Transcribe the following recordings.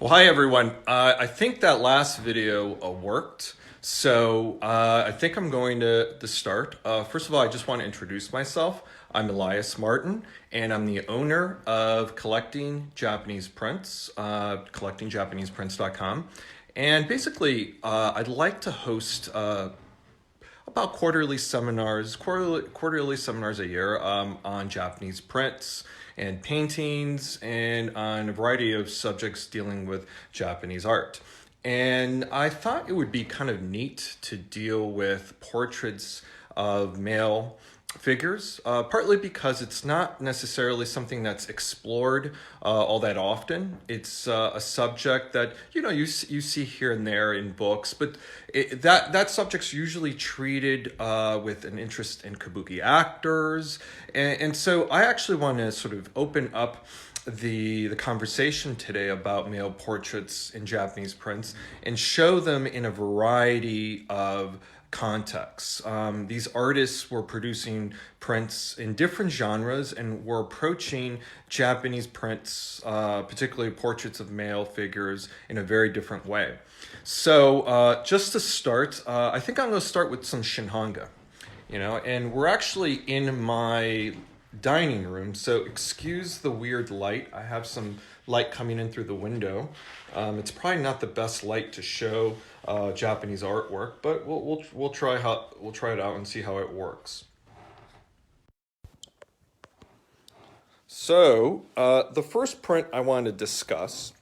Well, hi everyone. I think that last video worked. So I think I'm going to start. First of all, I just want to introduce myself. I'm Elias Martin, and I'm the owner of Collecting Japanese Prints, collectingjapaneseprints.com. And basically, I'd like to host about quarterly seminars a year on Japanese prints and paintings and on a variety of subjects dealing with Japanese art. And I thought it would be kind of neat to deal with portraits of male figures, partly because it's not necessarily something that's explored all that often. It's a subject that you see here and there in books, but that subject's usually treated with an interest in Kabuki actors, and so I actually want to sort of open up the conversation today about male portraits in Japanese prints and show them in a variety of contexts. These artists were producing prints in different genres and were approaching Japanese prints, particularly portraits of male figures, in a very different way. So just to start, I think I'm going to start with some Shinhanga, and we're actually in my dining room, so excuse the weird light. I have some light coming in through the window. It's probably not the best light to show Japanese artwork, but we'll try it out and see how it works. So the first print I want to discuss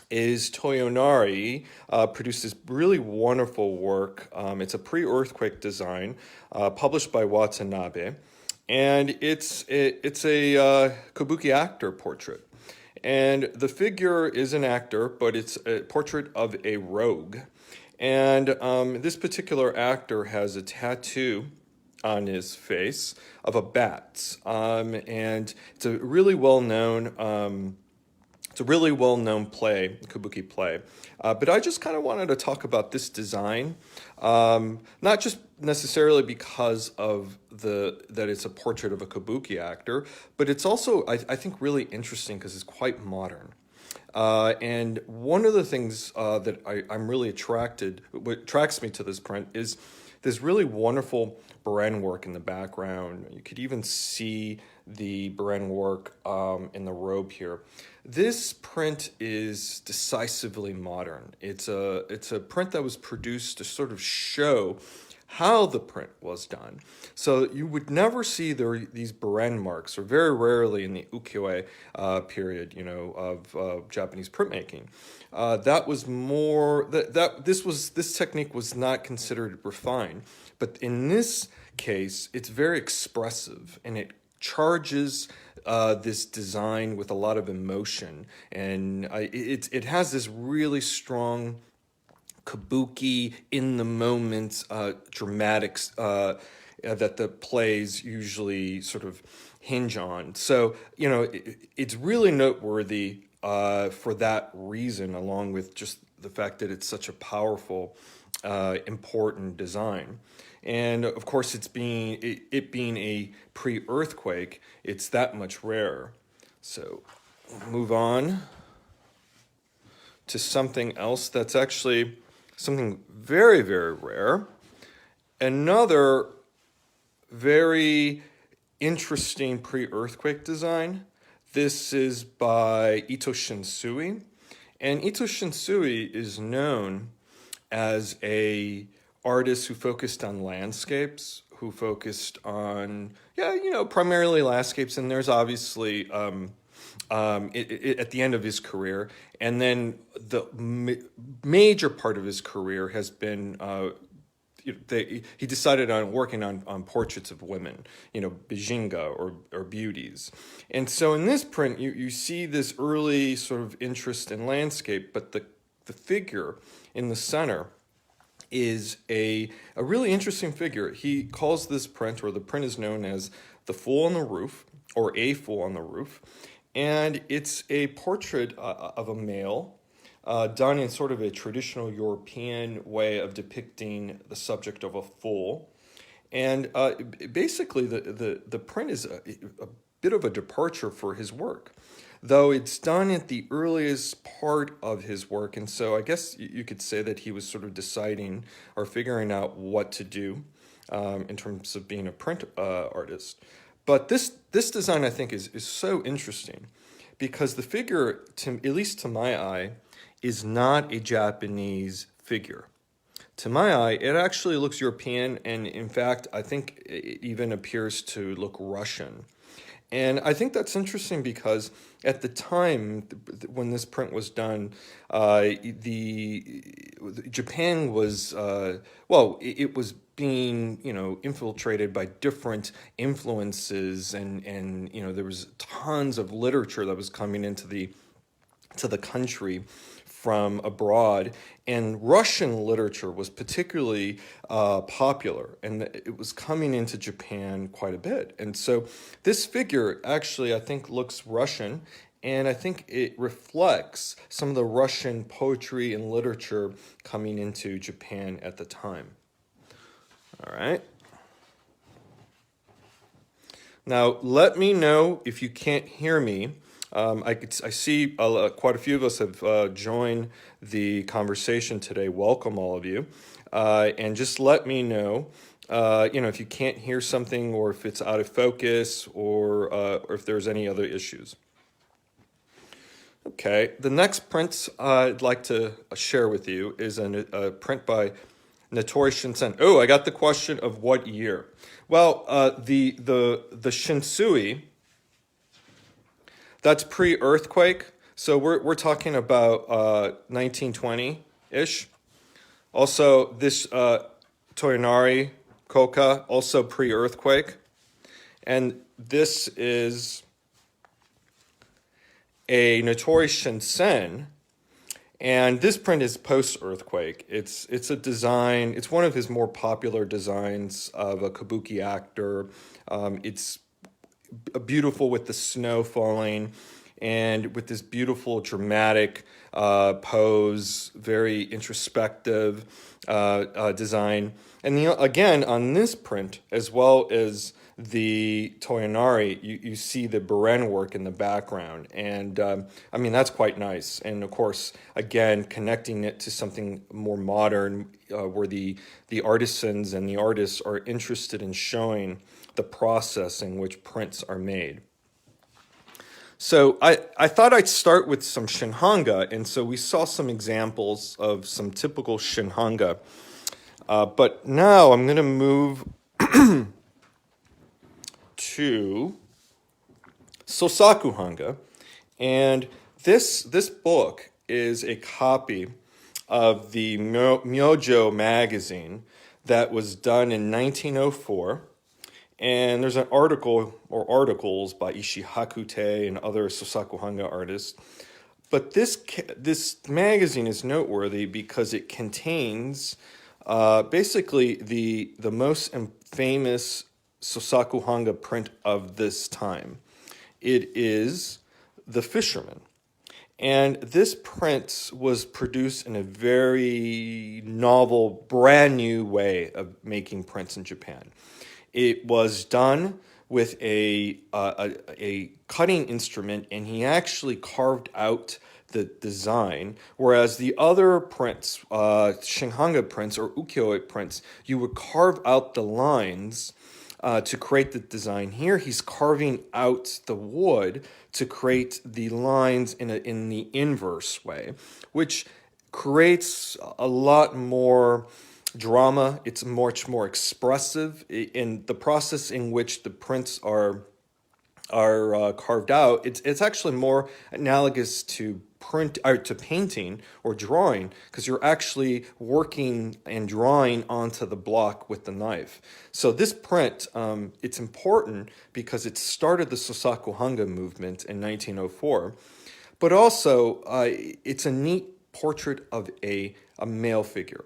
is Toyonari produced this really wonderful work. It's a pre-earthquake design published by Watanabe, and it's a Kabuki Actor portrait. And the figure is an actor, but it's a portrait of a rogue. And this particular actor has a tattoo on his face of a bat. And it's a really well-known play, Kabuki play. But I just kind of wanted to talk about this design, not just necessarily because of that it's a portrait of a Kabuki actor, but it's also, I think, really interesting because it's quite modern. And one of the things that I'm really what attracts me to this print is this really wonderful Buren work in the background. You could even see the Buren work in the robe here. This print is decisively modern. It's a print that was produced to sort of show how the print was done. So you would never see these Buren marks, or very rarely in the ukiyo-e period, of Japanese printmaking. That was more this technique was not considered refined, but in this case, it's very expressive and it charges this design with a lot of emotion, and it has this really strong Kabuki in the moment dramatics that the plays usually sort of hinge on. So it's really noteworthy for that reason, along with just the fact that it's such a powerful, important design. And of course, it being a pre-earthquake, it's that much rarer. So move on to something else that's actually something very, very rare. Another very interesting pre-earthquake design. This is by Ito Shinsui. And Ito Shinsui is known as a artist who focused on landscapes, who focused on, primarily landscapes. And there's obviously at the end of his career, and then the major part of his career has been he decided on working on portraits of women, bijinga or beauties. And so in this print, you see this early sort of interest in landscape, but the figure in the center is a really interesting figure. He calls this print, or the print is known as The Fool on the Roof, or A Fool on the Roof. And it's a portrait of a male done in sort of a traditional European way of depicting the subject of a fool. And basically, the print is a bit of a departure for his work. though it's done at the earliest part of his work. And so I guess you could say that he was sort of deciding or figuring out what to do in terms of being a print artist. But this design, I think, is so interesting because the figure, at least to my eye, is not a Japanese figure. To my eye, it actually looks European, and in fact, I think it even appears to look Russian. And I think that's interesting because at the time when this print was done, the Japan was it was being infiltrated by different influences, and there was tons of literature that was coming into the country from abroad, and Russian literature was particularly popular, and it was coming into Japan quite a bit. And so this figure actually, I think, looks Russian, and I think it reflects some of the Russian poetry and literature coming into Japan at the time. All right. Now, let me know if you can't hear me. I see quite a few of us have joined the conversation today. Welcome, all of you. And just let me know, if you can't hear something or if it's out of focus or if there's any other issues. Okay, the next print I'd like to share with you is a print by Natori Shinsen. Oh, I got the question of what year. Well, the Shinsui, that's pre-earthquake, so we're talking about 1920-ish. Also, this Toyonari Koka, also pre-earthquake. And this is a Natori Shinsen, and this print is post-earthquake. It's a design, it's one of his more popular designs of a Kabuki Actor. It's beautiful with the snow falling and with this beautiful dramatic pose, very introspective design. And again, on this print, as well as the Toyonari, you see the Beren work in the background. And I mean, that's quite nice. And of course, again, connecting it to something more modern where the artisans and the artists are interested in showing the process in which prints are made. So I thought I'd start with some Shinhanga, and so we saw some examples of some typical Shinhanga. But now I'm going to move to Sosakuhanga, and this book is a copy of the Myojo magazine that was done in 1904. And there's an article or articles by Ishii Hakute and other Sosakuhanga artists. But this magazine is noteworthy because it contains basically the most famous Sosakuhanga print of this time. It is The Fisherman. And this print was produced in a very novel, brand new way of making prints in Japan. It was done with a cutting instrument, and he actually carved out the design, whereas the other prints, Shinhanga prints or ukiyo-e prints, you would carve out the lines to create the design. Here he's carving out the wood to create the lines in the inverse way, which creates a lot more drama. It's much more expressive in the process in which the prints are carved out. It's actually more analogous to painting or drawing, because you're actually working and drawing onto the block with the knife. So this print, it's important because it started the Sosakuhanga movement in 1904, but also it's a neat portrait of a male figure.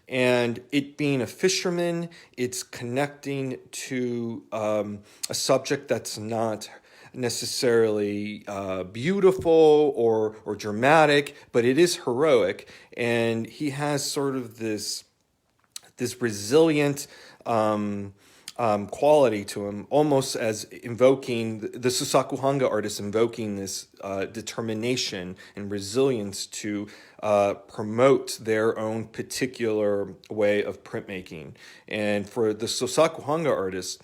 And it being a fisherman, it's connecting to a subject that's not necessarily beautiful or dramatic, but it is heroic. And he has sort of this resilient quality to him, almost as invoking the Sosakuhanga artist, invoking this determination and resilience to promote their own particular way of printmaking. And for the Sosakuhanga artist,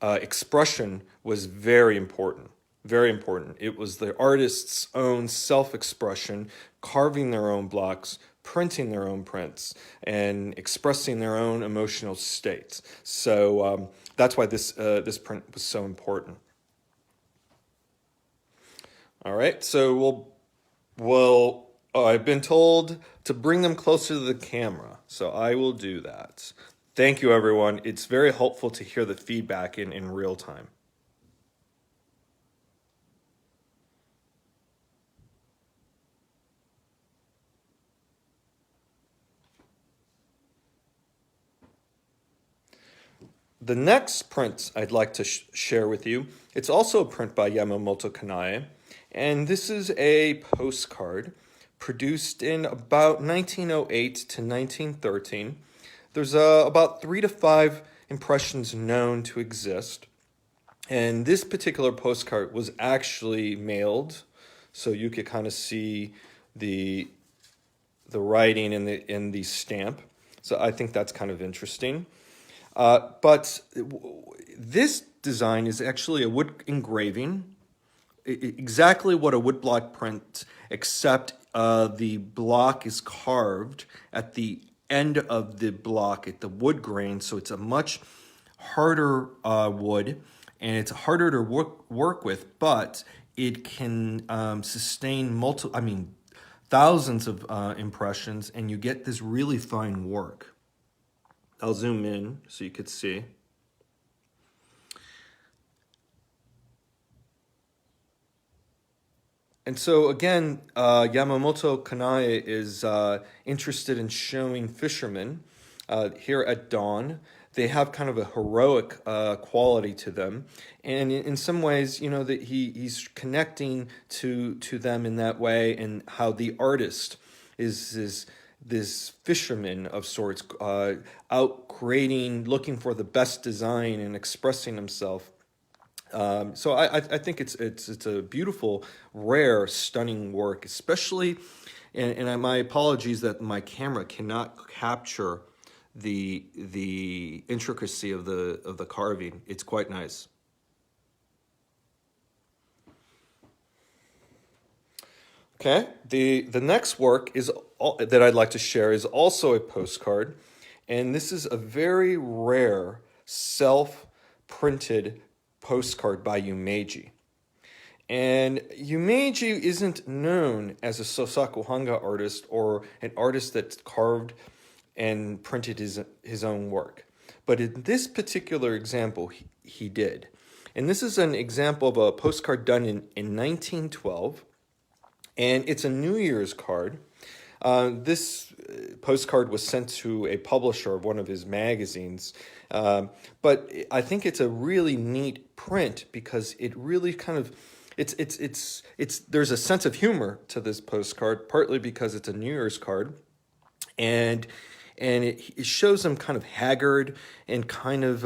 expression was very important. Very important. It was the artist's own self-expression, carving their own blocks, printing their own prints, and expressing their own emotional states. So that's why this print was so important. All right, so I've been told to bring them closer to the camera, so I will do that. Thank you, everyone. It's very helpful to hear the feedback in real time. The next print I'd like to share with you, it's also a print by Yamamoto Kanai, and this is a postcard produced in about 1908 to 1913. There's about 3 to 5 impressions known to exist, and this particular postcard was actually mailed, so you could kind of see the writing in the stamp. So I think that's kind of interesting. But this design is actually a wood engraving, exactly what a woodblock print, except the block is carved at the end of the block at the wood grain, so it's a much harder wood, and it's harder to work with, but it can sustain thousands of impressions, and you get this really fine work. I'll zoom in so you could see. And so again, Yamamoto Kanai is interested in showing fishermen here at dawn. They have kind of a heroic quality to them, and in some ways, you know, that he's connecting to them in that way, and how the artist is this fisherman of sorts, out creating, looking for the best design and expressing himself. So I think it's a beautiful, rare, stunning work, especially, and my apologies that my camera cannot capture the intricacy of the carving. It's quite nice. Okay, the next work that I'd like to share is also a postcard, and this is a very rare self-printed postcard by Yumeiji. And Yumeiji isn't known as a Sosakuhanga artist or an artist that carved and printed his own work. But in this particular example, he did. And this is an example of a postcard done in 1912. And it's a New Year's card. This postcard was sent to a publisher of one of his magazines. But I think it's a really neat print because it really kind of, there's a sense of humor to this postcard, partly because it's a New Year's card. And it shows him kind of haggard and kind of,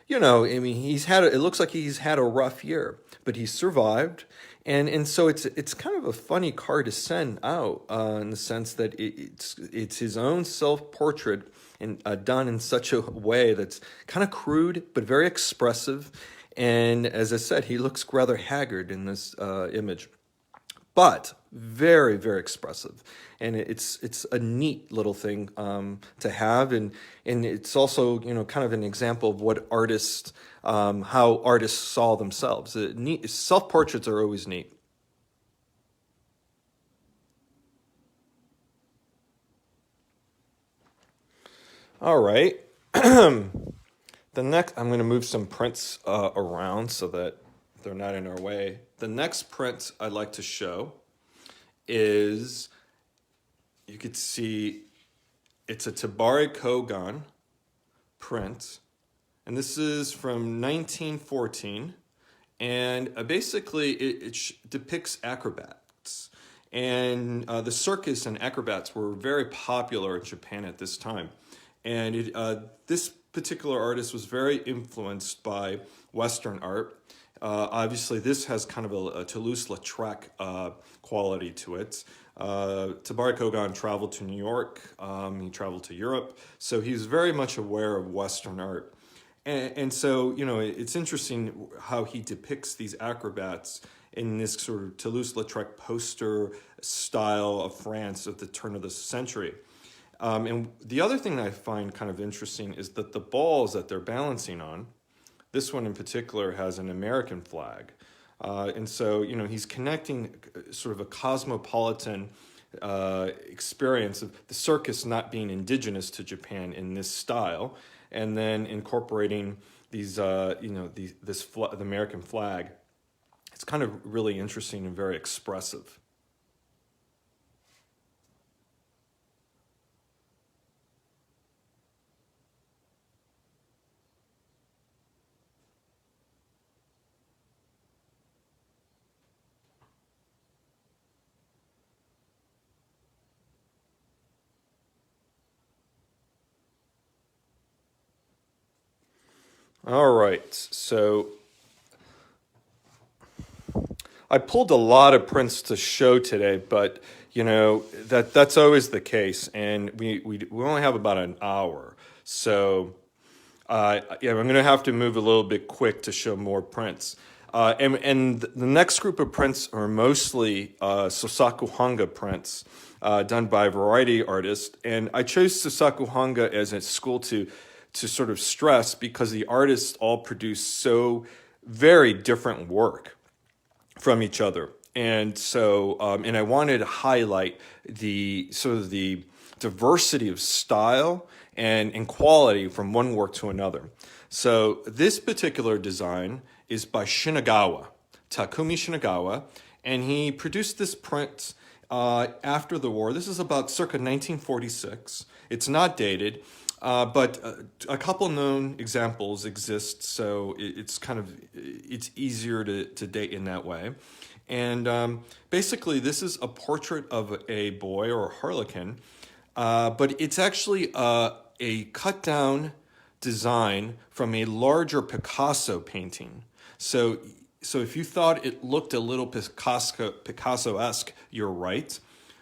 you know, I mean, it looks like he's had a rough year, but he survived. And so it's kind of a funny card to send out in the sense that it's his own self-portrait and done in such a way that's kind of crude but very expressive. And as I said, he looks rather haggard in this image, but very, very expressive. And it's a neat little thing to have, and it's also, you know, kind of an example of what artists, how artists saw themselves. Self-portraits are always neat. All right. The next, I'm going to move some prints around so that they're not in our way. The next print I'd like to show is, you could see, it's a Tabari Kogan print, and this is from 1914, and basically it depicts acrobats, and the circus and acrobats were very popular in Japan at this time, and this particular artist was very influenced by Western art. Obviously, this has kind of a Toulouse-Lautrec quality to it. Tabari Kogan traveled to New York. He traveled to Europe. So he's very much aware of Western art. And so, you know, it's interesting how he depicts these acrobats in this sort of Toulouse-Lautrec poster style of France at the turn of the century. And the other thing that I find kind of interesting is that the balls that they're balancing on, this one in particular has an American flag. And so, you know, he's connecting sort of a cosmopolitan experience of the circus not being indigenous to Japan in this style, and then incorporating these, you know, the American flag. It's kind of really interesting and very expressive. All right, so I pulled a lot of prints to show today, but you know that's always the case, and we only have about an hour, so yeah, I'm going to have to move a little bit quick to show more prints. And the next group of prints are mostly Sosakuhanga prints done by a variety artists, and I chose Sosakuhanga as a school to sort of stress because the artists all produce so very different work from each other. And so, and I wanted to highlight the sort of the diversity of style and quality from one work to another. So this particular design is by Shinagawa, Takumi Shinagawa, and he produced this print after the war. This is about circa 1946. It's not dated. But a couple known examples exist, so it's easier to date in that way. And basically, this is a portrait of a boy or a harlequin, but it's actually a cut down design from a larger Picasso painting. So if you thought it looked a little Picasso-esque, you're right.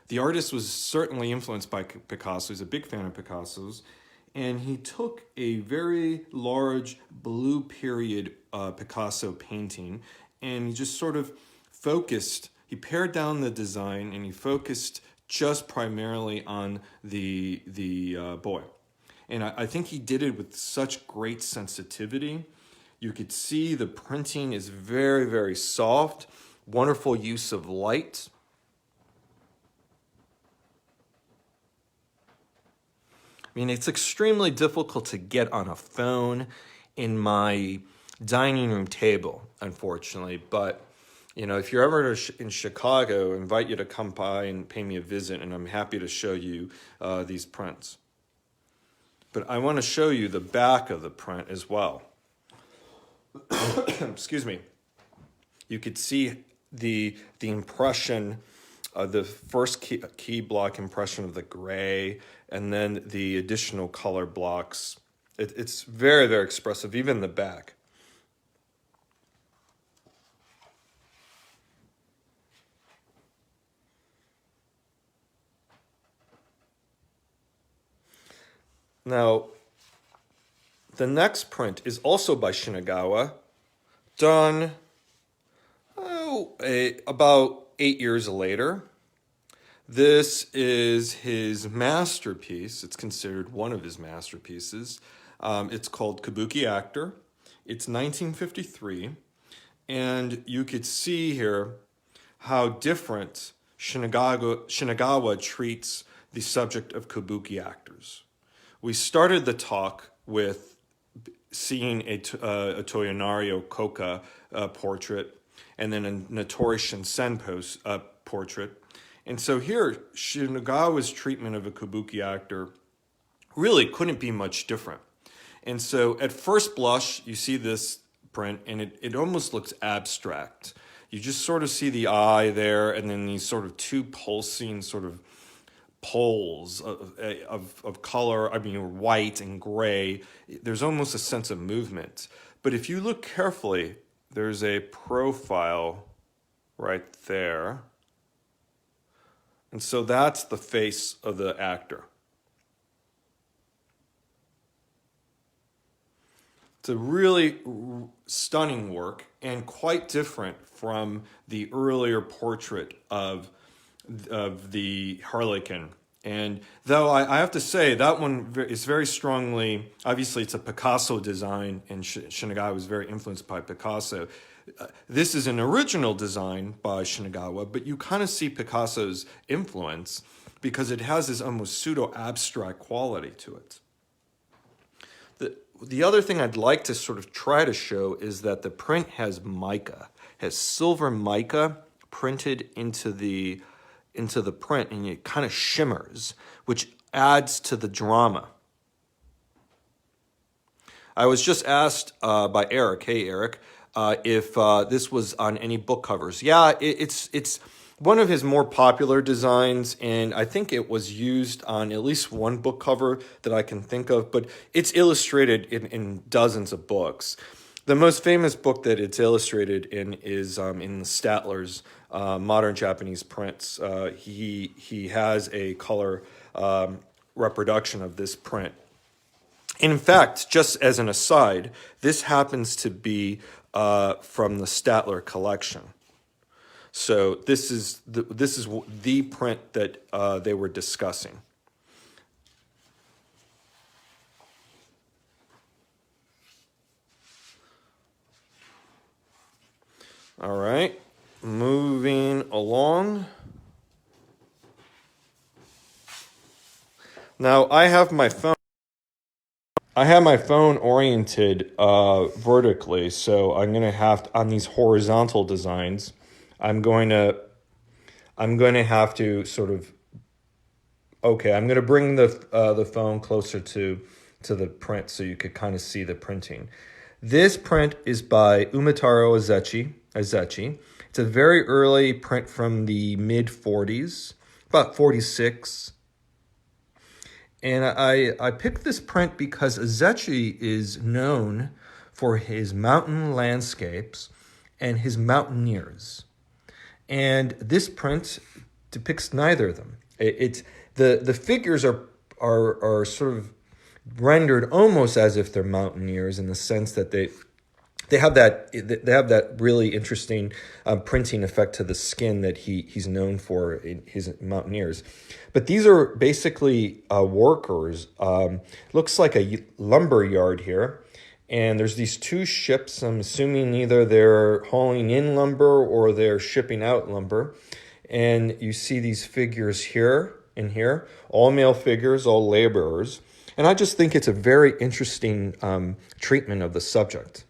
The artist was certainly influenced by Picasso. He's a big fan of Picasso's. And he took a very large blue period Picasso painting, and he just sort of focused, he pared down the design, and he focused just primarily on the boy. And I think he did it with such great sensitivity. You could see the printing is very, very soft, wonderful use of light. I mean, it's extremely difficult to get on a phone in my dining room table, unfortunately. But, you know, if you're ever in Chicago, I invite you to come by and pay me a visit, and I'm happy to show you these prints. But I want to show you the back of the print as well. Excuse me. You could see the impression, the first key block impression of the gray, and then the additional color blocks. It's very, very expressive, even the back. Now, the next print is also by Shinagawa, done about 8 years later. This is his masterpiece. It's considered one of his masterpieces. It's called Kabuki Actor. It's 1953. And you could see here how different Shinagawa treats the subject of Kabuki actors. We started the talk with seeing a Toyonari Koka portrait and then a Natori Shinsen portrait. And so here, Shinagawa's treatment of a Kabuki actor really couldn't be much different. And so at first blush, you see this print, and it almost looks abstract. You just sort of see the eye there, and then these sort of two pulsing sort of poles of color, I mean, white and gray. There's almost a sense of movement. But if you look carefully, there's a profile right there. And so that's the face of the actor. It's a really stunning work and quite different from the earlier portrait of the Harlequin. And though I have to say that one is very strongly, obviously it's a Picasso design, and Shinagawa was very influenced by Picasso. This is an original design by Shinagawa, but you kind of see Picasso's influence because it has this almost pseudo-abstract quality to it. The other thing I'd like to sort of try to show is that the print has mica, has silver mica printed into the print, and it kind of shimmers, which adds to the drama. I was just asked by Eric, hey Eric, if this was on any book covers. Yeah, it's one of his more popular designs, and I think it was used on at least one book cover that I can think of, but it's illustrated in dozens of books. The most famous book that it's illustrated in is in Statler's Modern Japanese Prints. He has a color reproduction of this print. In fact, just as an aside, this happens to be from the Statler collection. So this is the print that they were discussing. All right, moving along. Now I have my phone. Oriented vertically, so I'm going to have to, on these horizontal designs, I'm going to have to sort of, okay, I'm going to bring the phone closer to the print so you could kind of see the printing. This print is by Umetaro Azechi. It's a very early print from the mid-40s, about 46. And I picked this print because Azechi is known for his mountain landscapes and his mountaineers. And this print depicts neither of them. The figures are sort of rendered almost as if they're mountaineers in the sense that they have that really interesting printing effect to the skin that he's known for in his mountaineers. But these are basically workers. Looks like a lumber yard here. And there's these two ships. I'm assuming either they're hauling in lumber or they're shipping out lumber. And you see these figures here and here, all male figures, all laborers. And I just think it's a very interesting treatment of the subject.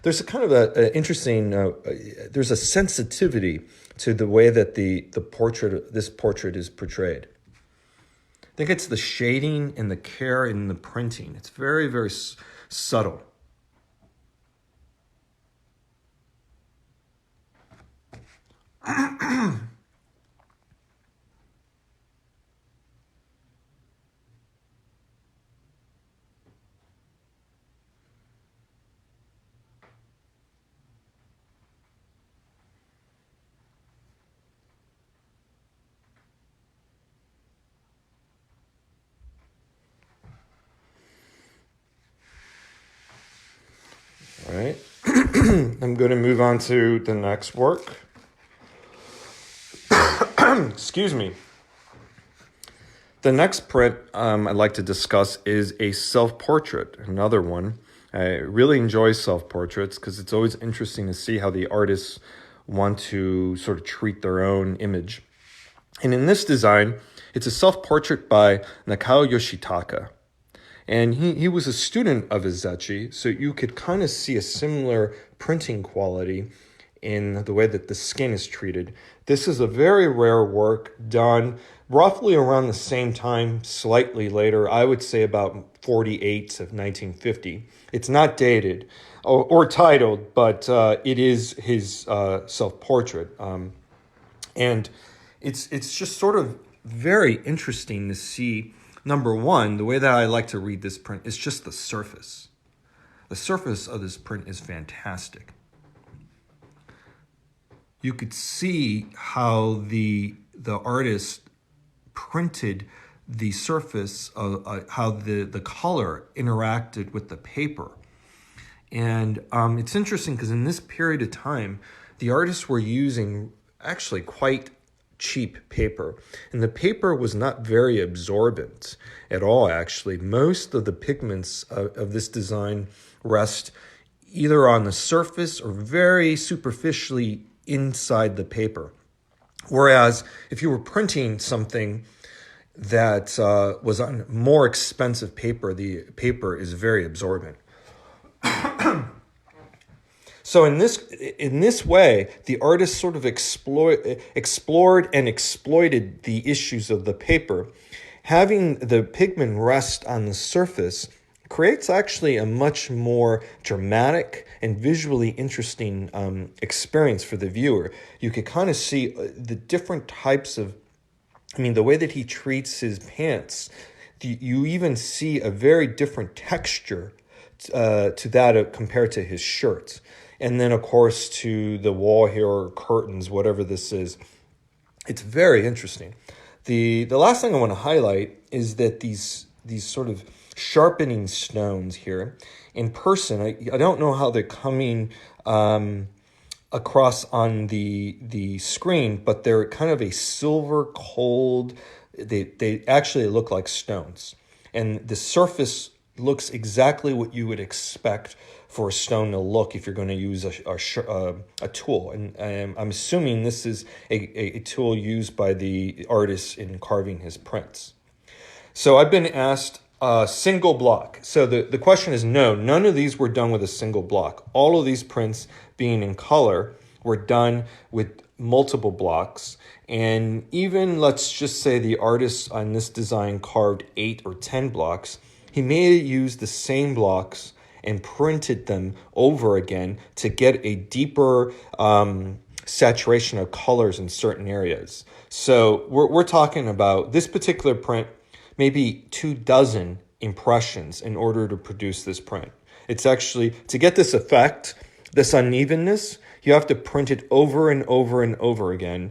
There's a kind of a interesting, there's a sensitivity to the way that this portrait is portrayed. I think it's the shading and the care in the printing. It's very, very subtle. All right, I'm going to move on to the next work. Excuse me. The next print I'd like to discuss is a self-portrait, another one. I really enjoy self-portraits because it's always interesting to see how the artists want to sort of treat their own image. And in this design, it's a self-portrait by Nakao Yoshitaka. And he was a student of Azechi, so you could kind of see a similar printing quality in the way that the skin is treated. This is a very rare work done roughly around the same time, slightly later, I would say about 48 of 1950. It's not dated or titled, but it is his self-portrait. And it's just sort of very interesting to see. Number one, the way that I like to read this print is just the surface. The surface of this print is fantastic. You could see how the artist printed the surface of how the color interacted with the paper. And it's interesting because in this period of time, the artists were using actually quite cheap paper. And the paper was not very absorbent at all, actually. Most of the pigments of this design rest either on the surface or very superficially inside the paper. Whereas if you were printing something that was on more expensive paper, the paper is very absorbent. So in this way, the artist sort of explored and exploited the issues of the paper. Having the pigment rest on the surface creates actually a much more dramatic and visually interesting experience for the viewer. You could kind of see the different types of, the way that he treats his pants. You even see a very different texture to that compared to his shirts. And then, of course, to the wall here, or curtains, whatever this is. It's very interesting. The last thing I want to highlight is that these sort of sharpening stones here, in person, I don't know how they're coming across on the screen, but they're kind of a silver cold. They actually look like stones. And the surface looks exactly what you would expect for a stone to look if you're going to use a tool. And I'm assuming this is a tool used by the artist in carving his prints. So I've been asked a single block. So the question is no, none of these were done with a single block. All of these prints, being in color, were done with multiple blocks. And even, let's just say the artist on this design carved 8 or 10 blocks, he may use the same blocks and printed them over again to get a deeper saturation of colors in certain areas. So we're talking about this particular print, maybe 24 impressions in order to produce this print. It's actually, to get this effect, this unevenness, you have to print it over and over and over again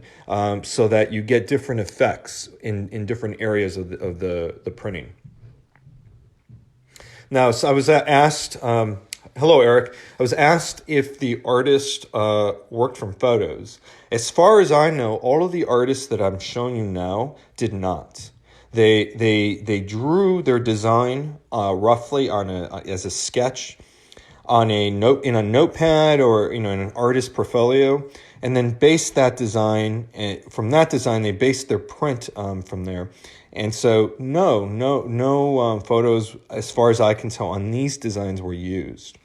so that you get different effects in different areas of the printing. Now, so I was asked, hello, Eric. I was asked if the artist worked from photos. As far as I know, all of the artists that I'm showing you now did not. They drew their design roughly as a sketch on in a notepad or in an artist portfolio, and then based that design. From that design, they based their print from there. And so, no photos, as far as I can tell, on these designs were used.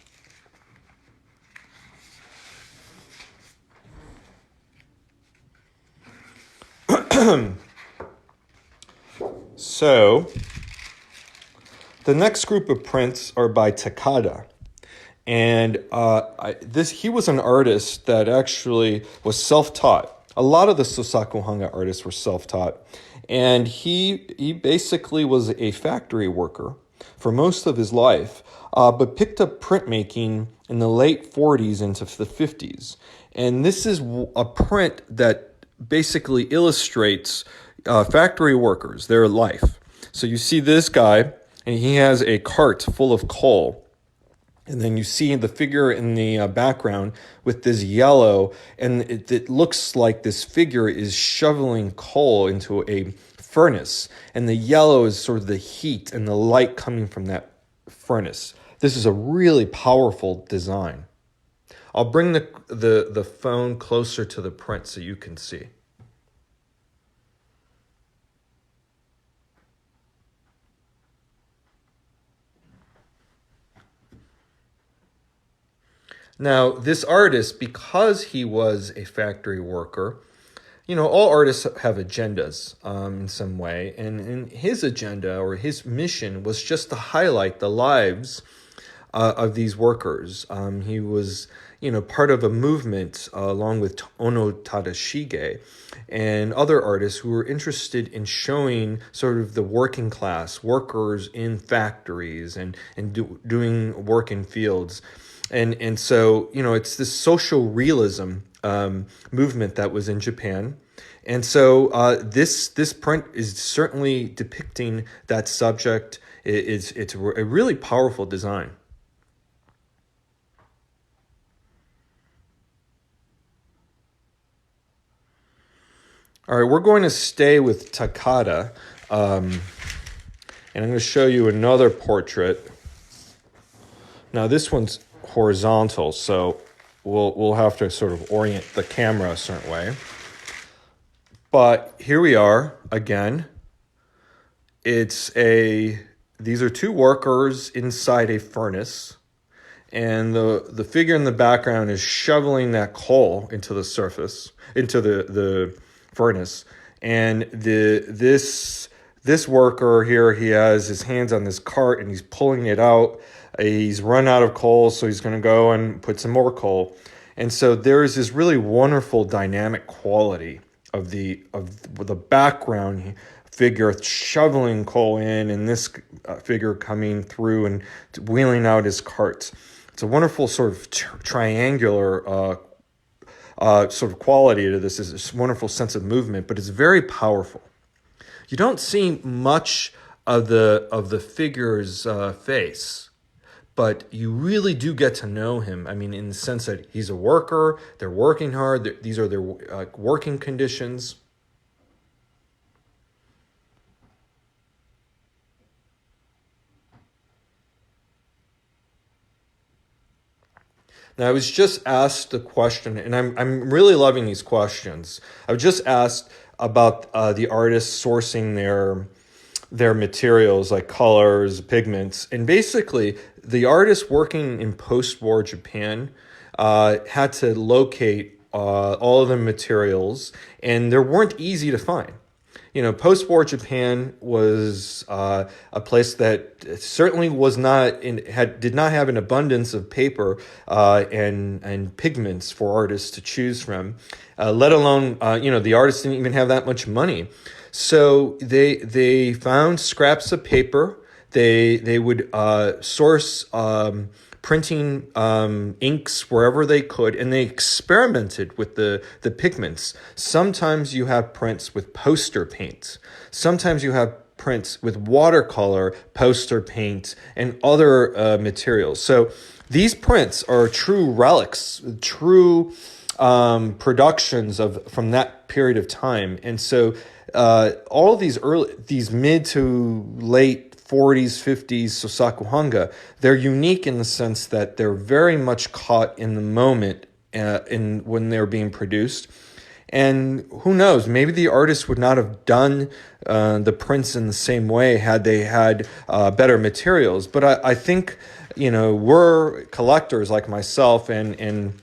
So, the next group of prints are by Takata. And he was an artist that actually was self-taught. A lot of the Sosakuhanga artists were self-taught. And he basically was a factory worker for most of his life, but picked up printmaking in the late 40s into the 50s. And this is a print that basically illustrates factory workers, their life. So you see this guy, and he has a cart full of coal. And then you see the figure in the background with this yellow, and it looks like this figure is shoveling coal into a furnace. And the yellow is sort of the heat and the light coming from that furnace. This is a really powerful design. I'll bring the phone closer to the print so you can see. Now, this artist, because he was a factory worker, all artists have agendas in some way. And his agenda or his mission was just to highlight the lives of these workers. He was, part of a movement along with Ono Tadashige and other artists who were interested in showing sort of the working class, workers in factories and doing work in fields. And so, it's this social realism movement that was in Japan. And so this print is certainly depicting that subject. It's a really powerful design. All right, we're going to stay with Takata, and I'm going to show you another portrait. Now this one's horizontal, so we'll have to sort of orient the camera a certain way. But here we are again. These are two workers inside a furnace, and the figure in the background is shoveling that coal into the the furnace. And this worker here, he has his hands on this cart and he's pulling it out. He's run out of coal, so he's going to go and put some more coal. And so there is this really wonderful dynamic quality of the background figure shoveling coal in, and this figure coming through and wheeling out his carts. It's a wonderful sort of triangular sort of quality to this. Is this wonderful sense of movement, but it's very powerful. You don't see much of the figure's face, but you really do get to know him. I mean, in the sense that he's a worker, they're working hard, these are their working conditions. Now, I was just asked a question, and I'm really loving these questions. I was just asked about the artists sourcing their materials like colors, pigments, and basically the artists working in post-war Japan had to locate all of the materials, and they weren't easy to find. Post-war Japan was a place that certainly was not did not have an abundance of paper and pigments for artists to choose from, let alone the artists didn't even have that much money. So they found scraps of paper. They would source printing inks wherever they could, and they experimented with the pigments. Sometimes you have prints with poster paint. Sometimes you have prints with watercolor, poster paint, and other materials. So these prints are true relics, true productions from that period of time. And so all of these mid to late 40s, 50s Sosakuhanga, they're unique in the sense that they're very much caught in the moment when they're being produced. And who knows, maybe the artists would not have done the prints in the same way had they had better materials. But I think, we're collectors like myself and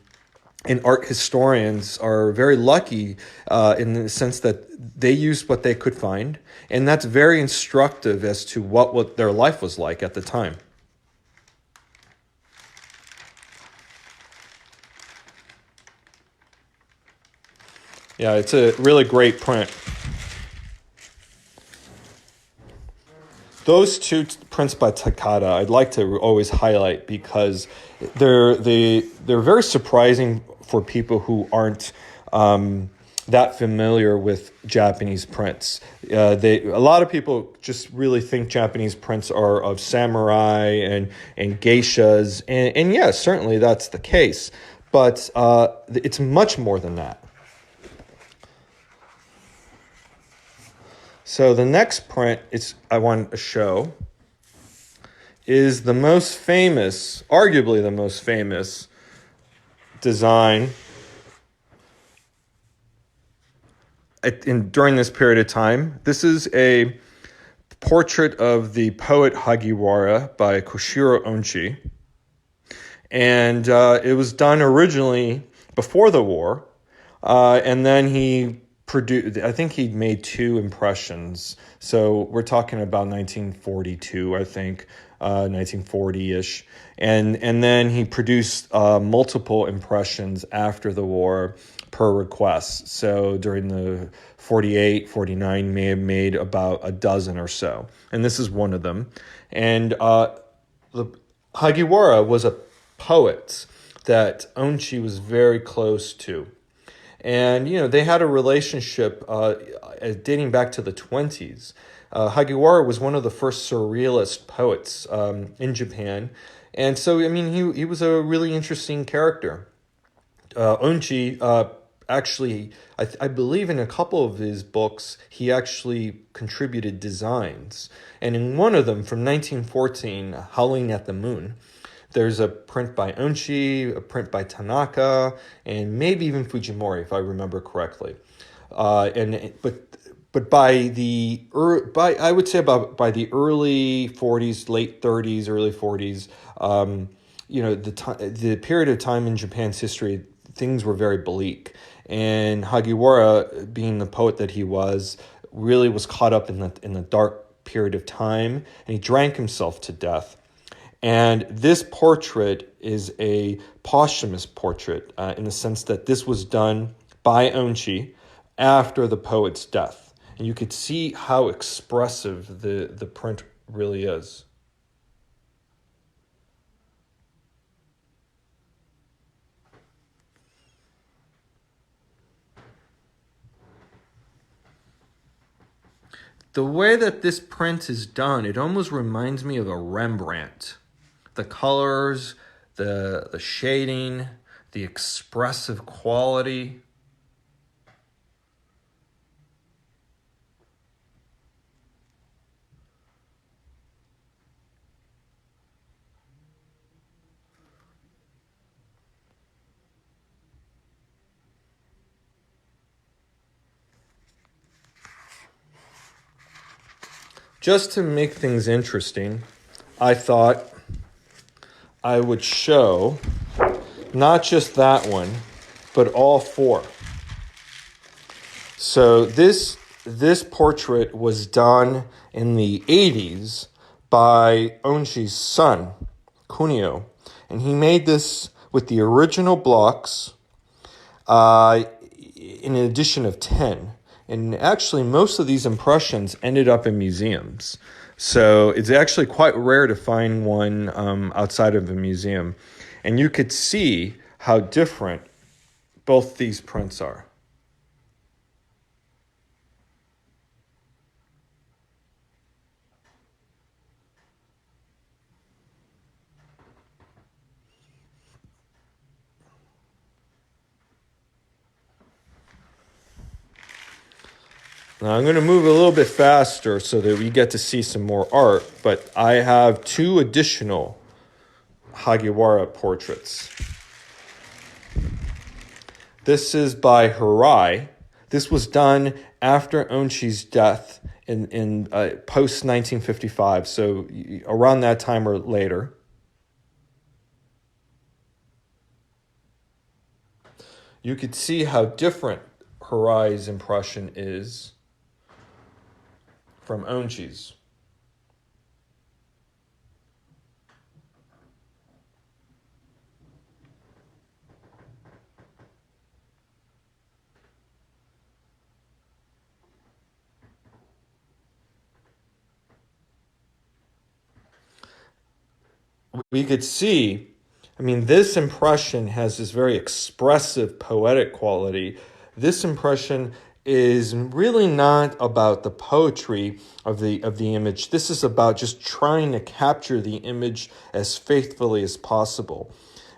art historians are very lucky in the sense that they used what they could find, and that's very instructive as to what their life was like at the time. Yeah, it's a really great print. Those two prints by Takata, I'd like to always highlight because they're very surprising for people who aren't that familiar with Japanese prints. A lot of people just really think Japanese prints are of samurai and geishas, and yes, certainly that's the case, but it's much more than that. So the next print I want to show is the most famous, arguably the most famous design during this period of time. This is a portrait of the poet Hagiwara by Koshiro Onchi. And it was done originally before the war. And then he I think he made two impressions. So we're talking about 1942, I think, 1940-ish. And then he produced multiple impressions after the war per request. So during the 48, 49, may have made about a dozen or so. And this is one of them. And the Hagiwara was a poet that Onchi was very close to. And, they had a relationship dating back to the 20s. Hagiwara was one of the first surrealist poets in Japan. And so, he was a really interesting character. Onchi actually, I believe in a couple of his books, he actually contributed designs. And in one of them, from 1914, Howling at the Moon, there's a print by Onchi, a print by Tanaka, and maybe even Fujimori, if I remember correctly. But by the I would say by the early 40s, late 30s, early 40s, the period of time in Japan's history, things were very bleak, and Hagiwara, being the poet that he was, really was caught up in the dark period of time, and he drank himself to death. And this portrait is a posthumous portrait in the sense that this was done by Onchi after the poet's death. And you could see how expressive the print really is. The way that this print is done, it almost reminds me of a Rembrandt. The colors, the shading, the expressive quality. Just to make things interesting, I thought I would show not just that one, but all four. So this portrait was done in the 80s by Onchi's son, Kunio. And he made this with the original blocks in an edition of 10. And actually, most of these impressions ended up in museums. So it's actually quite rare to find one outside of a museum. And you could see how different both these prints are. Now I'm going to move a little bit faster so that we get to see some more art, but I have two additional Hagiwara portraits. This is by Hirai. This was done after Onchi's death in post 1955, so around that time or later. You could see how different Hirai's impression is from Onchi's. We could see, this impression has this very expressive poetic quality. This impression is really not about the poetry of the image. This is about just trying to capture the image as faithfully as possible.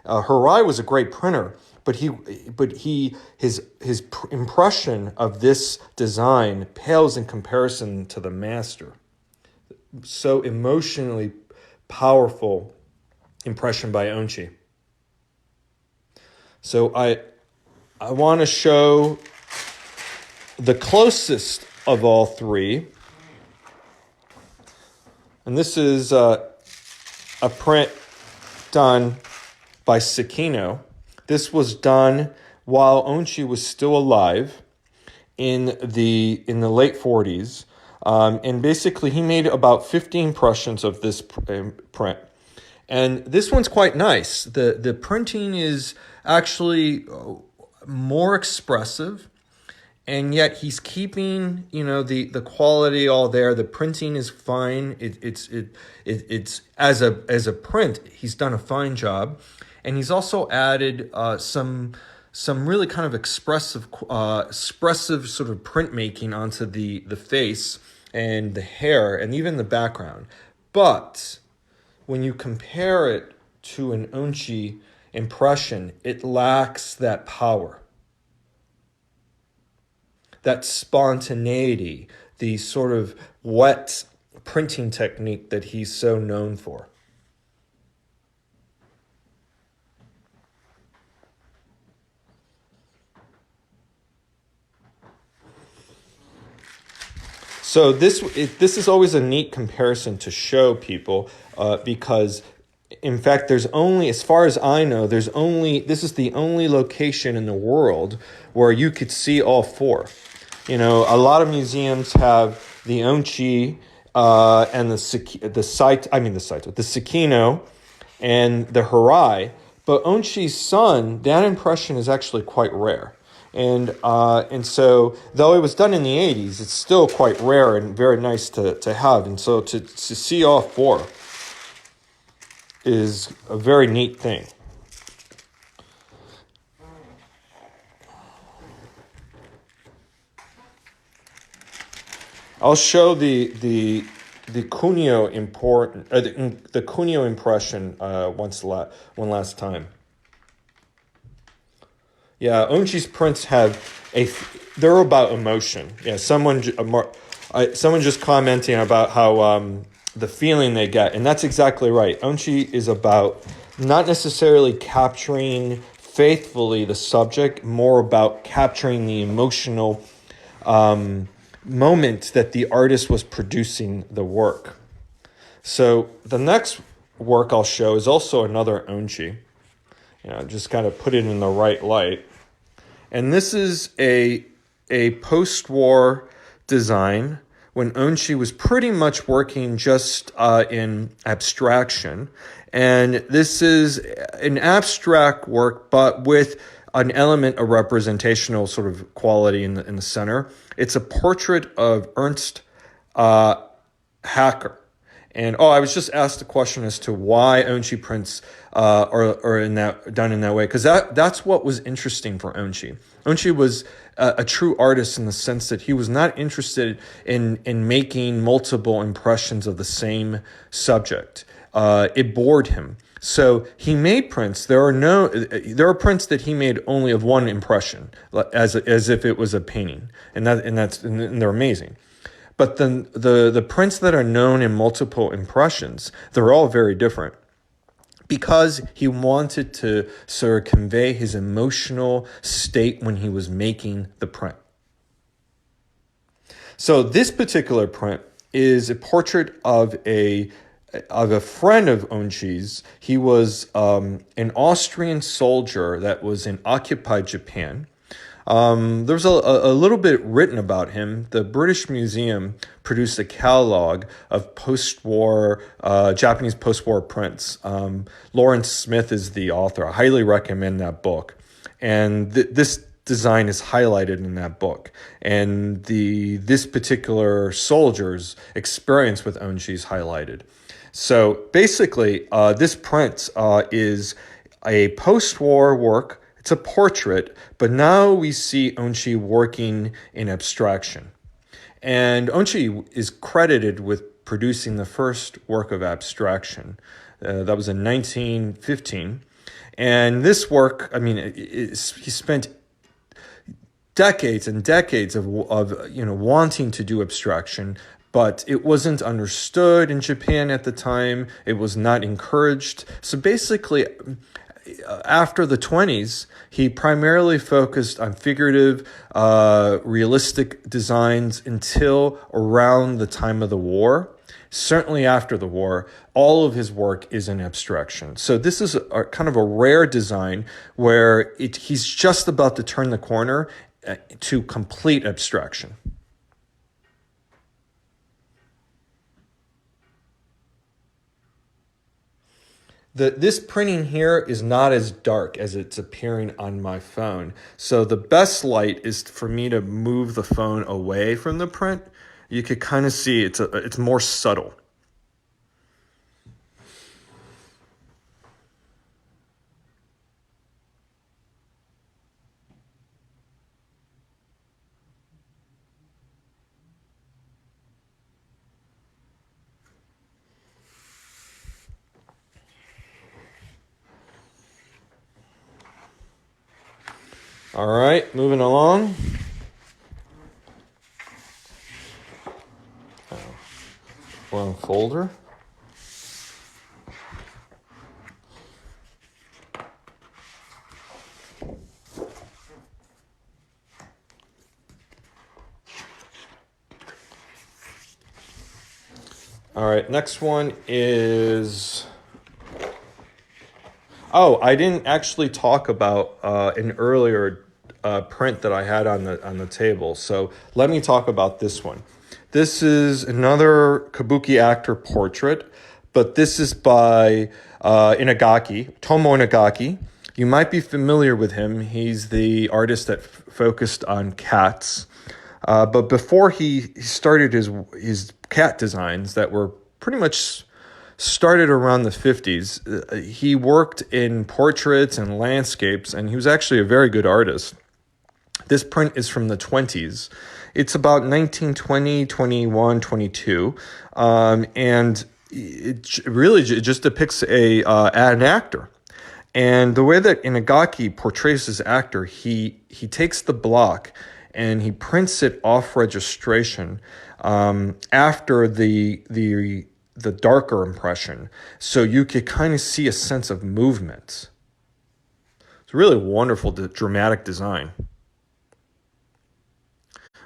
Hirai was a great printer, but his impression of this design pales in comparison to the master. So emotionally powerful impression by Onchi. So I want to show the closest of all three. And this is a print done by Sekino. This was done while Onchi was still alive. in the late 40s. And basically, he made about 50 impressions of this print. And this one's quite nice. The printing is actually more expressive, and yet he's keeping, the quality all there. The printing is fine. It's as a print, he's done a fine job, and he's also added some really kind of expressive sort of printmaking onto the face and the hair and even the background. But when you compare it to an Onchi impression, it lacks that power, that spontaneity, the sort of wet printing technique that he's so known for. So this is always a neat comparison to show people because, in fact, there's only, as far as I know, this is the only location in the world where you could see all four. A lot of museums have the Onchi and the Sakino and the Harai, but Onchi's son, that impression is actually quite rare. And so, though it was done in the 80s, it's still quite rare and very nice to have. And so to see all four is a very neat thing. I'll show the Kunio the Kunio impression one last time. Yeah, Onchi's prints they're about emotion. Yeah, someone just commenting about how the feeling they get, and that's exactly right. Onchi is about not necessarily capturing faithfully the subject, more about capturing the emotional moment that the artist was producing the work. So the next work I'll show is also another Onchi. Just kind of put it in the right light. And this is a post-war design when Onchi was pretty much working just in abstraction. And this is an abstract work, but with an element of representational sort of quality in the center. It's a portrait of Ernst Hacker. And I was just asked a question as to why Onchi prints are done in that way, because that's what was interesting for Onchi. Onchi was a true artist in the sense that he was not interested in making multiple impressions of the same subject. It bored him. So he made prints. There are prints that he made only of one impression, as if it was a painting, and they're amazing. But then the prints that are known in multiple impressions, they're all very different, because he wanted to sort of convey his emotional state when he was making the print. So this particular print is a portrait of a friend of Onchi's. He was an Austrian soldier that was in occupied Japan. There's a little bit written about him. The British Museum produced a catalog of post-war, Japanese post-war prints. Lawrence Smith is the author. I highly recommend that book. And this design is highlighted in that book. And this particular soldier's experience with Onchi is highlighted. So basically, this print is a post-war work. It's a portrait, but now we see Onchi working in abstraction. And Onchi is credited with producing the first work of abstraction. That was in 1915. And this work, he spent decades and decades of wanting to do abstraction, but it wasn't understood in Japan at the time. It was not encouraged. So basically, after the 20s, he primarily focused on figurative, realistic designs until around the time of the war. Certainly after the war, all of his work is in abstraction. So this is kind of a rare design where he's just about to turn the corner to complete abstraction. This printing here is not as dark as it's appearing on my phone. So the best light is for me to move the phone away from the print. You could kind of see it's more subtle. All right, moving along. Wrong folder. All right, next one is... Oh, I didn't actually talk about an earlier print that I had on the table. So let me talk about this one. This is another Kabuki Actor portrait, but this is by Tomo Inagaki. You might be familiar with him. He's the artist that focused on cats. But before he started his cat designs that were pretty much started around the 50s, he worked in portraits and landscapes, and he was actually a very good artist. This print is from the 20s. It's about 1920, 21, 22, and it really just depicts an actor. And the way that Inagaki portrays his actor, he takes the block and he prints it off registration after the darker impression, so you could kind of see a sense of movement. It's a really wonderful, dramatic design.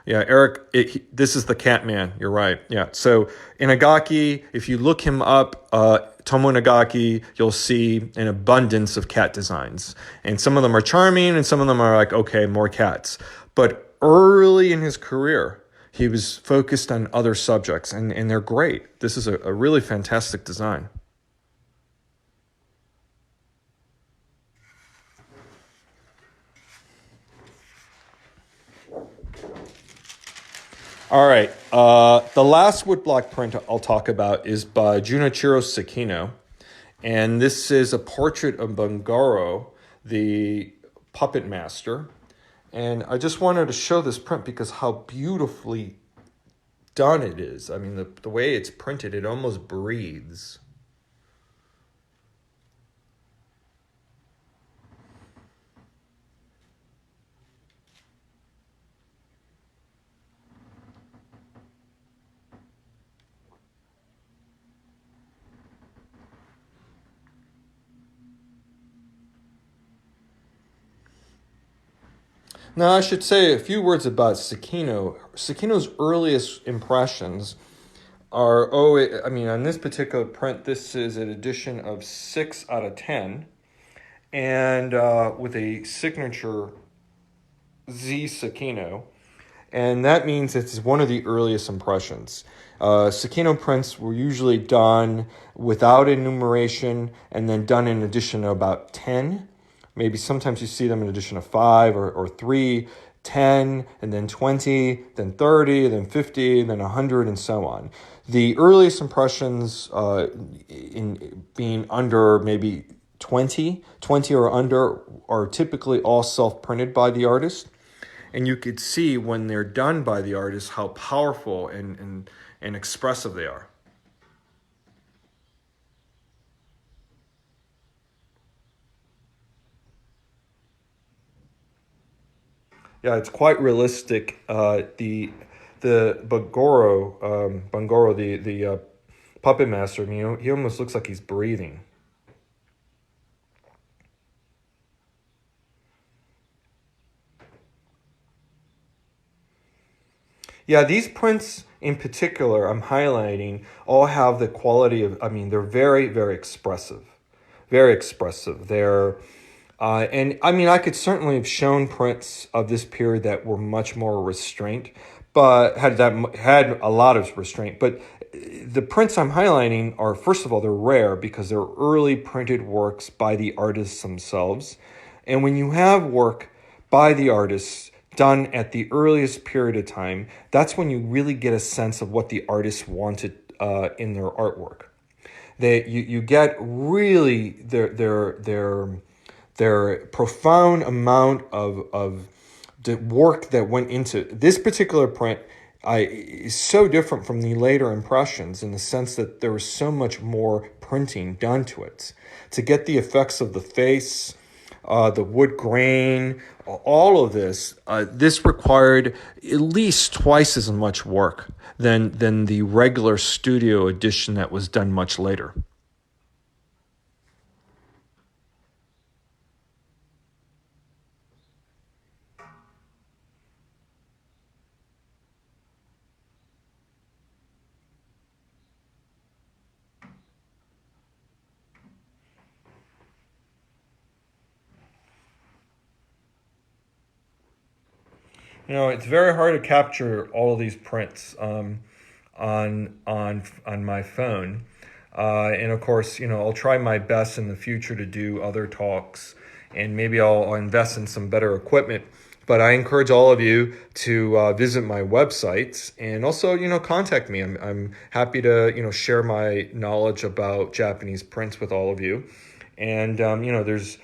Yeah, Eric, this is the cat man. You're right. Yeah, so Inagaki, if you look him up, Tomo Inagaki, you'll see an abundance of cat designs. And some of them are charming, and some of them are like, okay, more cats. But early in his career, he was focused on other subjects, and they're great. This is a really fantastic design. All right, the last woodblock print I'll talk about is by Junichiro Sekino, and this is a portrait of Bungoro, the puppet master. And I just wanted to show this print because how beautifully done it is. I mean, the way it's printed, it almost breathes. Now, I should say a few words about Sekino. Sekino's earliest impressions are, on this particular print, this is an edition of 6 out of 10, and with a signature Z Sekino, and that means it's one of the earliest impressions. Sekino prints were usually done without enumeration and then done in addition of about 10. Maybe sometimes you see them in addition of 5 or 3, 10, and then 20, then 30, then 50, then 100, and so on. The earliest impressions in being under maybe 20 or under are typically all self-printed by the artist. And you could see when they're done by the artist how powerful and expressive they are. Yeah, it's quite realistic. The Bungoro, the puppet master, he almost looks like he's breathing. Yeah, these prints in particular, I'm highlighting, all have the quality of, they're very, very expressive. Very expressive. They're And I mean, I could certainly have shown prints of this period that were much more restraint, but had a lot of restraint. But the prints I'm highlighting are, first of all, they're rare because they're early printed works by the artists themselves. And when you have work by the artists done at the earliest period of time, that's when you really get a sense of what the artists wanted in their artwork. You get really their profound amount of the work that went into this particular print. Is so different from the later impressions in the sense that there was so much more printing done to it to get the effects of the face, the wood grain, all of this. This required at least twice as much work than the regular studio edition that was done much later. You know, it's very hard to capture all of these prints on my phone, and of course, you know, I'll try my best in the future to do other talks, and maybe I'll invest in some better equipment. But I encourage all of you to visit my websites and also, you know, contact me. I'm happy to, you know, share my knowledge about Japanese prints with all of you, and you know, there's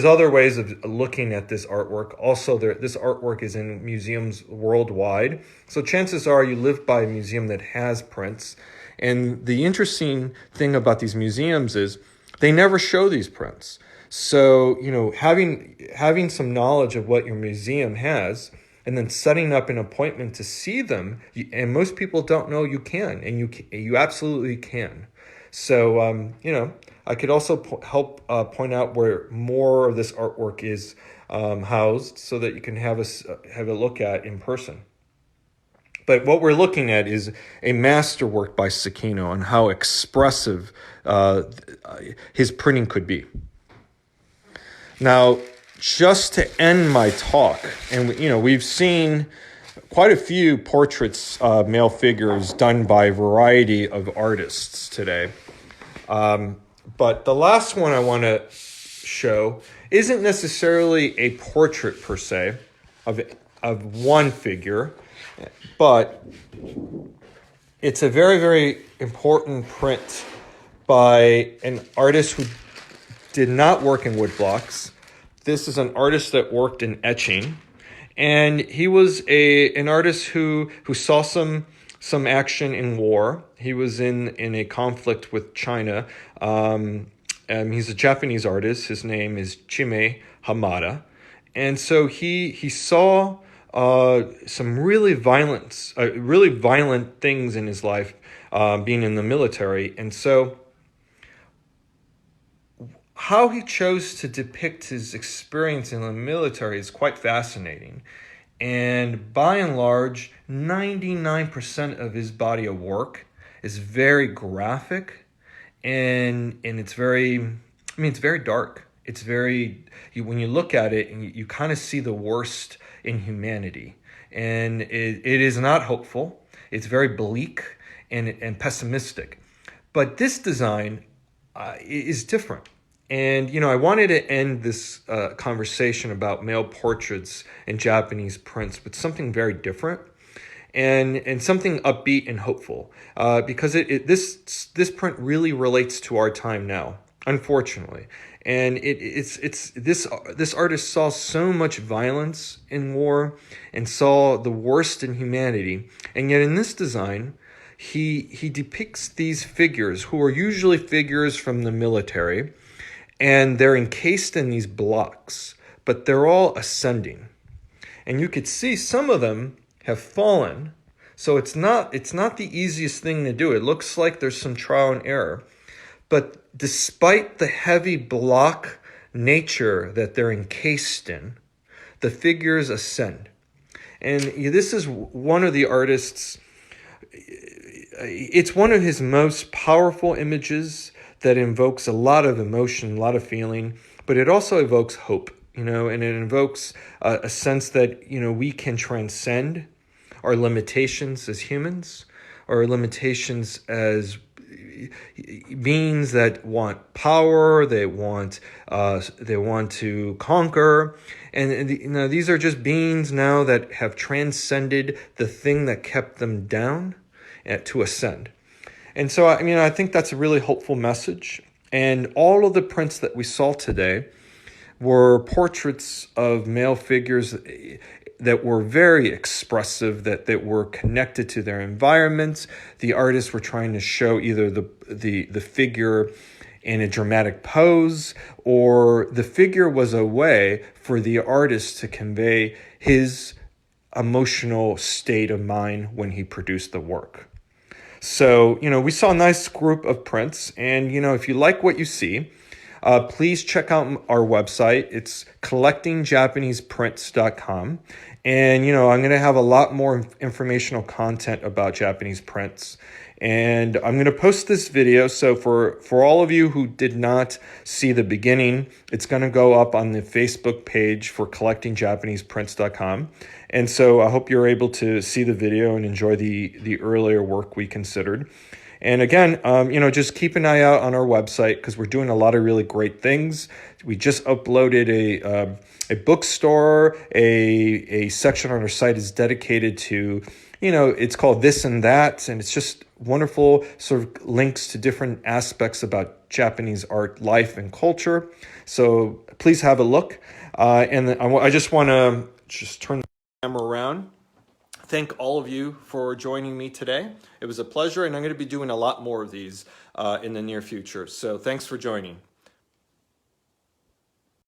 other ways of looking at this artwork. Also, this artwork is in museums worldwide. So chances are you live by a museum that has prints. And the interesting thing about these museums is they never show these prints. So, you know, having some knowledge of what your museum has and then setting up an appointment to see them, and most people don't know you can, and you absolutely can. So, you know, I could also help point out where more of this artwork is housed so that you can have a look at in person. But what we're looking at is a masterwork by Sekino and how expressive his printing could be. Now, just to end my talk, and you know, we've seen quite a few portraits of male figures done by a variety of artists today. But the last one I want to show isn't necessarily a portrait per se of one figure, but it's a very, very important print by an artist who did not work in woodblocks. This is an artist that worked in etching, and he was an artist who saw some action in war. He was in a conflict with China. He's a Japanese artist. His name is Chimera Hamada. And so he saw some really violent things in his life, being in the military. And so how he chose to depict his experience in the military is quite fascinating. And by and large, 99% of his body of work is very graphic, and it's very, it's very dark. It's very, when you look at it, and you kind of see the worst in humanity. And it is not hopeful. It's very bleak and pessimistic. But this design is different. And, you know, I wanted to end this conversation about male portraits and Japanese prints with something very different and something upbeat and hopeful, because this print really relates to our time now, unfortunately. And this artist saw so much violence in war and saw the worst in humanity. And yet in this design, he depicts these figures who are usually figures from the military, and they're encased in these blocks, but they're all ascending. And you could see some of them have fallen. So it's not the easiest thing to do. It looks like there's some trial and error. But despite the heavy block nature that they're encased in, the figures ascend. And this is one of the artists, it's one of his most powerful images that invokes a lot of emotion, a lot of feeling. but it also evokes hope, and it invokes a sense that, we can transcend our limitations as humans, our limitations as beings that want power, they want to conquer, and these are just beings now that have transcended the thing that kept them down to ascend. And so, I think that's a really hopeful message. And all of the prints that we saw today were portraits of male figures that were very expressive, that were connected to their environment. The artists were trying to show either the figure in a dramatic pose, or the figure was a way for the artist to convey his emotional state of mind when he produced the work. So, we saw a nice group of prints, and, if you like what you see, please check out our website. It's collectingjapaneseprints.com. And, I'm going to have a lot more informational content about Japanese prints. And I'm going to post this video. So for all of you who did not see the beginning, it's going to go up on the Facebook page for collectingjapaneseprints.com. And so I hope you're able to see the video and enjoy the earlier work we considered. And again, just keep an eye out on our website because we're doing a lot of really great things. We just uploaded a bookstore. A section on our site is dedicated to, it's called This and That, and it's just wonderful sort of links to different aspects about Japanese art, life, and culture. So please have a look. And I just want to turn the camera around. Thank all of you for joining me today. It was a pleasure, and I'm going to be doing a lot more of these in the near future. So thanks for joining.